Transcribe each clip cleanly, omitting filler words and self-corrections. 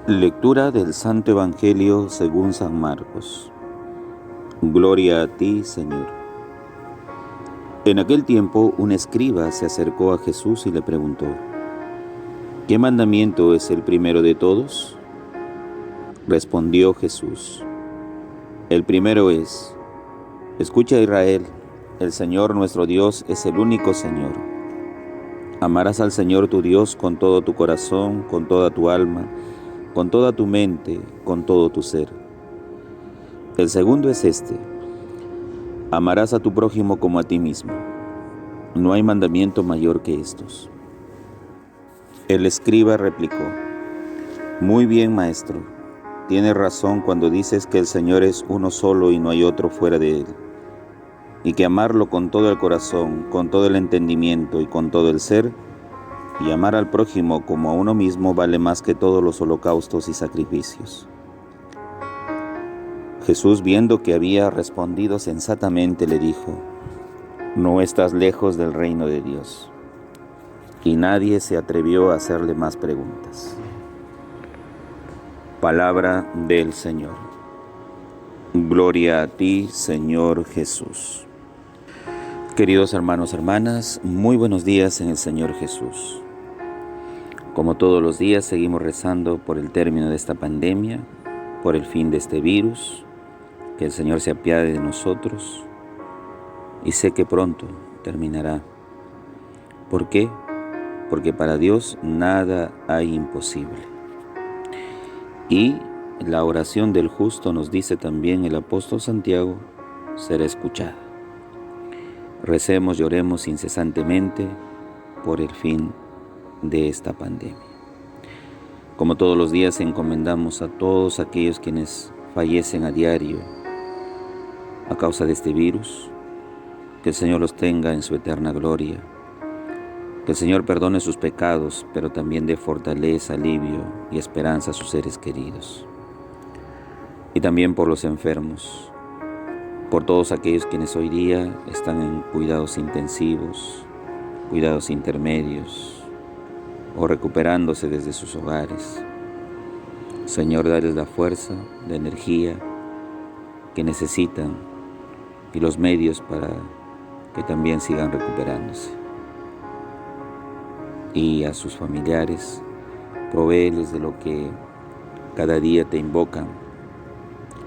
Lectura del Santo Evangelio según San Marcos. Gloria a ti, Señor. En aquel tiempo, un escriba se acercó a Jesús y le preguntó: ¿qué mandamiento es el primero de todos? Respondió Jesús: el primero es: escucha, Israel, el Señor nuestro Dios es el único Señor. Amarás al Señor tu Dios con todo tu corazón, con toda tu alma, con toda tu mente, con todo tu ser. El segundo es este: amarás a tu prójimo como a ti mismo. No hay mandamiento mayor que estos. El escriba replicó: muy bien, maestro. Tienes razón cuando dices que el Señor es uno solo y no hay otro fuera de Él, y que amarlo con todo el corazón, con todo el entendimiento y con todo el ser, y amar al prójimo como a uno mismo vale más que todos los holocaustos y sacrificios. Jesús, viendo que había respondido sensatamente, le dijo: no estás lejos del reino de Dios. Y nadie se atrevió a hacerle más preguntas. Palabra del Señor. Gloria a ti, Señor Jesús. Queridos hermanos, hermanas, muy buenos días en el Señor Jesús. Como todos los días, seguimos rezando por el término de esta pandemia, por el fin de este virus, que el Señor se apiade de nosotros, y sé que pronto terminará. ¿Por qué? Porque para Dios nada hay imposible. Y la oración del justo, nos dice también el apóstol Santiago, será escuchada. Recemos y oremos incesantemente por el fin de esta pandemia. Como todos los días, encomendamos a todos aquellos quienes fallecen a diario a causa de este virus, que el Señor los tenga en su eterna gloria, que el Señor perdone sus pecados, pero también dé fortaleza, alivio y esperanza a sus seres queridos. Y también por los enfermos, por todos aquellos quienes hoy día están en cuidados intensivos, cuidados intermedios o recuperándose desde sus hogares. Señor, dales la fuerza, la energía que necesitan y los medios para que también sigan recuperándose. Y a sus familiares, provéeles de lo que cada día te invocan,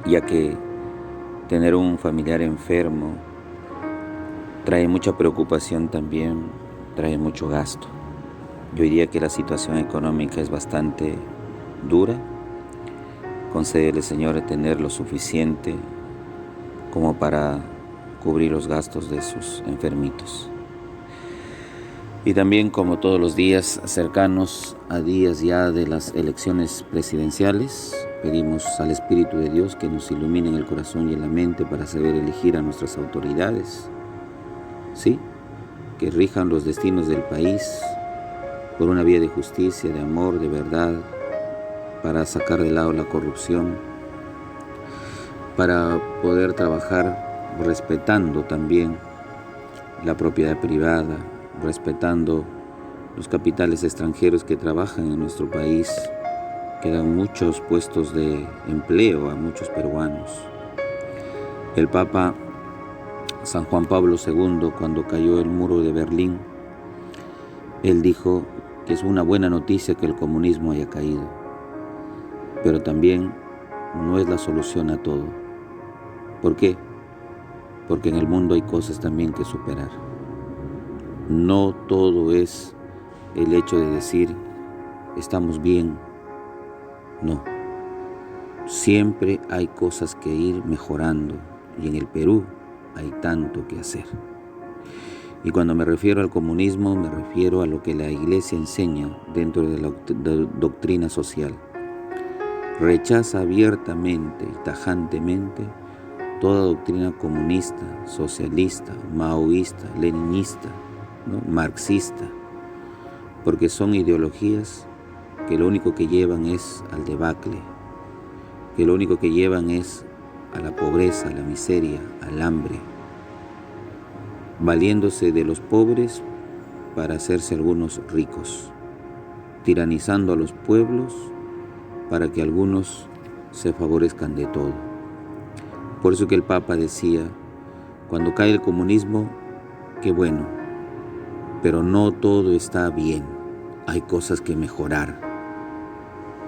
ya que tener un familiar enfermo trae mucha preocupación también, trae mucho gasto. Y hoy día que la situación económica es bastante dura, concédele, Señor, tener lo suficiente como para cubrir los gastos de sus enfermitos. Y también, como todos los días cercanos a días ya de las elecciones presidenciales, pedimos al Espíritu de Dios que nos ilumine en el corazón y en la mente para saber elegir a nuestras autoridades, ¿sí? Que rijan los destinos del país por una vía de justicia, de amor, de verdad, para sacar de lado la corrupción, para poder trabajar respetando también la propiedad privada, respetando los capitales extranjeros que trabajan en nuestro país, que dan muchos puestos de empleo a muchos peruanos. El Papa San Juan Pablo II, cuando cayó el muro de Berlín, él dijo que es una buena noticia que el comunismo haya caído, pero también no es la solución a todo. ¿Por qué? Porque en el mundo hay cosas también que superar. No todo es el hecho de decir estamos bien. No. Siempre hay cosas que ir mejorando y en el Perú hay tanto que hacer. Y cuando me refiero al comunismo, me refiero a lo que la Iglesia enseña dentro de la doctrina social. Rechaza abiertamente y tajantemente toda doctrina comunista, socialista, maoísta, leninista, ¿no? Marxista, porque son ideologías que lo único que llevan es al debacle, que lo único que llevan es a la pobreza, a la miseria, al hambre, valiéndose de los pobres para hacerse algunos ricos, tiranizando a los pueblos para que algunos se favorezcan de todo. Por eso que el Papa decía, cuando cae el comunismo, qué bueno, pero no todo está bien, hay cosas que mejorar.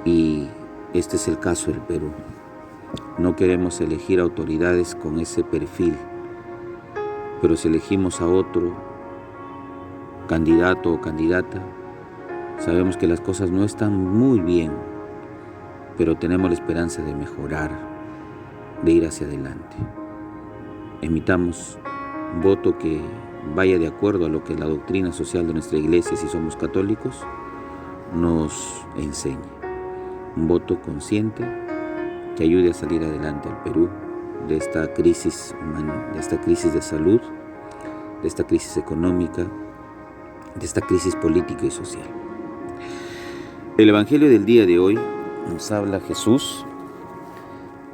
Y este es el caso del Perú. No queremos elegir autoridades con ese perfil, pero si elegimos a otro candidato o candidata, sabemos que las cosas no están muy bien, pero tenemos la esperanza de mejorar, de ir hacia adelante. Emitamos un voto que vaya de acuerdo a lo que la doctrina social de nuestra iglesia, si somos católicos, nos enseña. Un voto consciente que ayude a salir adelante al Perú de esta crisis humana, de esta crisis de salud, de esta crisis económica, de esta crisis política y social. El Evangelio del día de hoy nos habla Jesús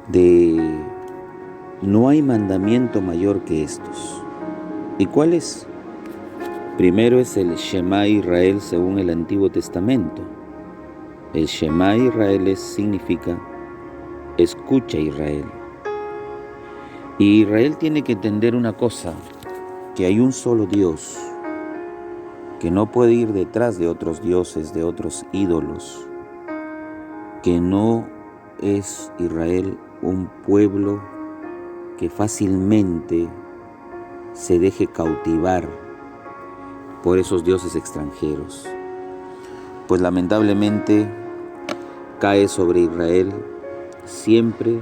de no hay mandamiento mayor que estos. ¿Y cuál es? Primero es el Shema Israel según el Antiguo Testamento. El Shema Israel significa escucha Israel. Y Israel tiene que entender una cosa, que hay un solo Dios, que no puede ir detrás de otros dioses, de otros ídolos, que no es Israel un pueblo que fácilmente se deje cautivar por esos dioses extranjeros. Pues lamentablemente cae sobre Israel siempre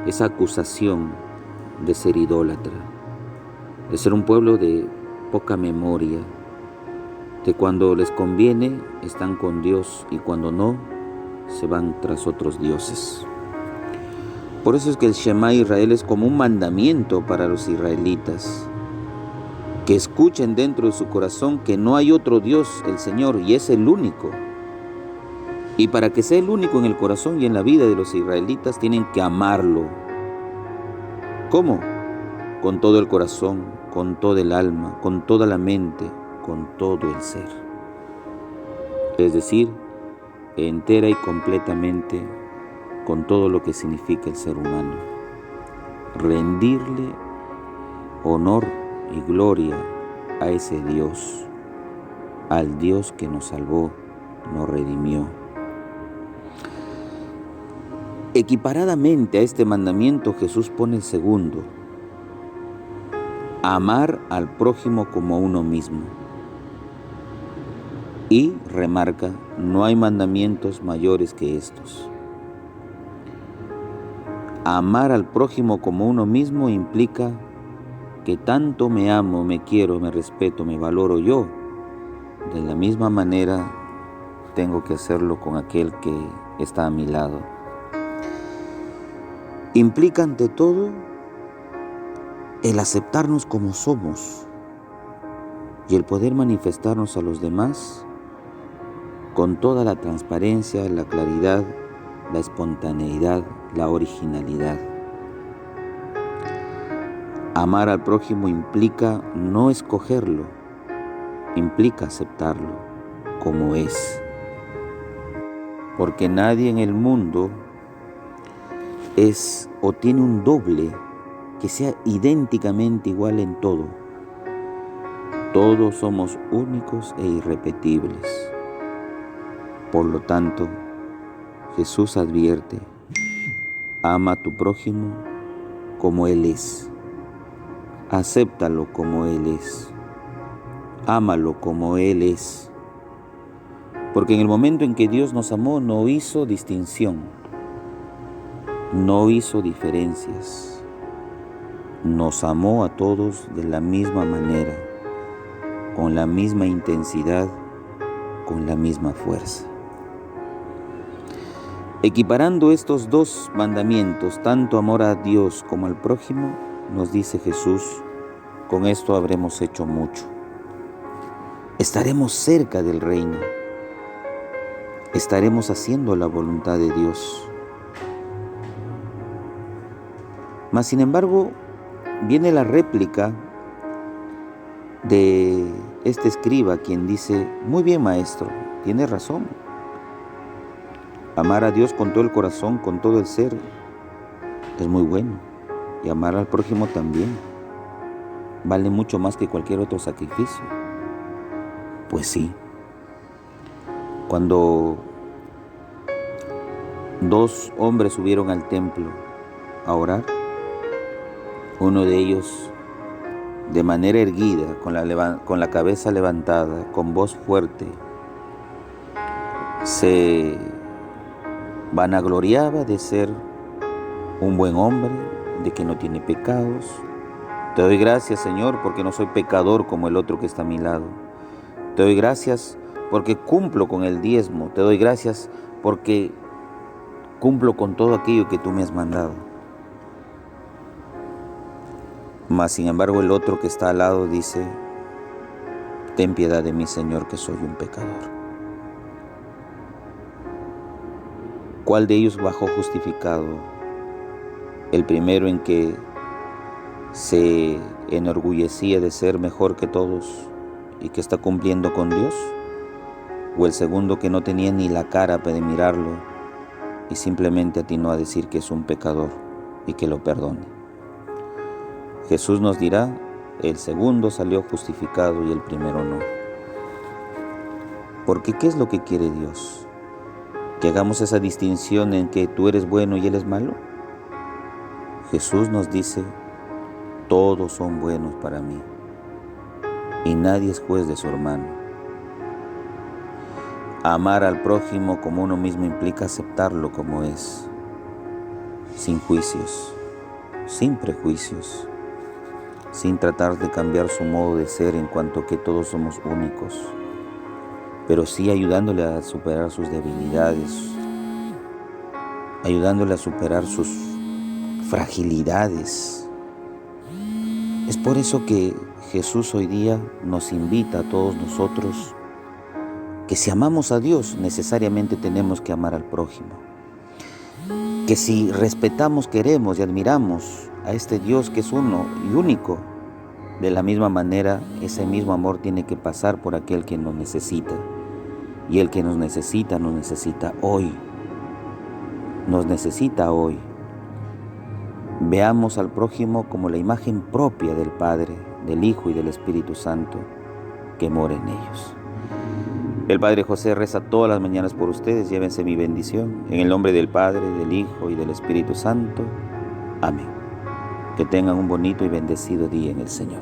esa acusación de ser idólatra, de ser un pueblo de poca memoria, que cuando les conviene están con Dios y cuando no, se van tras otros dioses. Por eso es que el Shema Israel es como un mandamiento para los israelitas, que escuchen dentro de su corazón que no hay otro Dios, el Señor, y es el único. Y para que sea el único en el corazón y en la vida de los israelitas, tienen que amarlo. ¿Cómo? Con todo el corazón, con todo el alma, con toda la mente, con todo el ser. Es decir, entera y completamente con todo lo que significa el ser humano. Rendirle honor y gloria a ese Dios, al Dios que nos salvó, nos redimió. Equiparadamente a este mandamiento, Jesús pone el segundo: amar al prójimo como a uno mismo. Y remarca, no hay mandamientos mayores que estos. Amar al prójimo como uno mismo implica que tanto me amo, me quiero, me respeto, me valoro yo. De la misma manera tengo que hacerlo con aquel que está a mi lado. Implica ante todo el aceptarnos como somos y el poder manifestarnos a los demás con toda la transparencia, la claridad, la espontaneidad, la originalidad. Amar al prójimo implica no escogerlo, implica aceptarlo como es. Porque nadie en el mundo es o tiene un doble que sea idénticamente igual en todo. Todos somos únicos e irrepetibles. Por lo tanto, Jesús advierte: ama a tu prójimo como Él es. Acéptalo como Él es. Ámalo como Él es. Porque en el momento en que Dios nos amó, no hizo distinción, no hizo diferencias. Nos amó a todos de la misma manera, con la misma intensidad, con la misma fuerza. Equiparando estos dos mandamientos, tanto amor a Dios como al prójimo, nos dice Jesús, con esto habremos hecho mucho. Estaremos cerca del reino. Estaremos haciendo la voluntad de Dios. Mas, sin embargo, viene la réplica de este escriba, quien dice: muy bien, maestro, tiene razón. Amar a Dios con todo el corazón, con todo el ser, es muy bueno. Y amar al prójimo también. Vale mucho más que cualquier otro sacrificio. Pues sí. Cuando 2 hombres subieron al templo a orar, uno de ellos, de manera erguida, con la cabeza levantada, con voz fuerte, se vanagloriaba de ser un buen hombre, de que no tiene pecados. Te doy gracias, Señor, porque no soy pecador como el otro que está a mi lado. Te doy gracias porque cumplo con el diezmo. Te doy gracias porque cumplo con todo aquello que tú me has mandado. Mas, sin embargo, el otro que está al lado dice: ten piedad de mí, Señor, que soy un pecador. ¿Cuál de ellos bajó justificado? ¿El primero, en que se enorgullecía de ser mejor que todos y que está cumpliendo con Dios? ¿O el segundo, que no tenía ni la cara para mirarlo y simplemente atinó a decir que es un pecador y que lo perdone? Jesús nos dirá: el segundo salió justificado y el primero no. Porque ¿qué es lo que quiere Dios? ¿Que hagamos esa distinción en que tú eres bueno y Él es malo? Jesús nos dice: todos son buenos para mí y nadie es juez de su hermano. Amar al prójimo como uno mismo implica aceptarlo como es, sin juicios, sin prejuicios, sin tratar de cambiar su modo de ser en cuanto que todos somos únicos, pero sí ayudándole a superar sus debilidades, ayudándole a superar sus fragilidades. Es por eso que Jesús hoy día nos invita a todos nosotros que si amamos a Dios, necesariamente tenemos que amar al prójimo. Que si respetamos, queremos y admiramos a este Dios que es uno y único, de la misma manera, ese mismo amor tiene que pasar por aquel que nos necesita. Y el que nos necesita hoy. Nos necesita hoy. Veamos al prójimo como la imagen propia del Padre, del Hijo y del Espíritu Santo que mora en ellos. El Padre José reza todas las mañanas por ustedes. Llévense mi bendición. En el nombre del Padre, del Hijo y del Espíritu Santo. Amén. Que tengan un bonito y bendecido día en el Señor.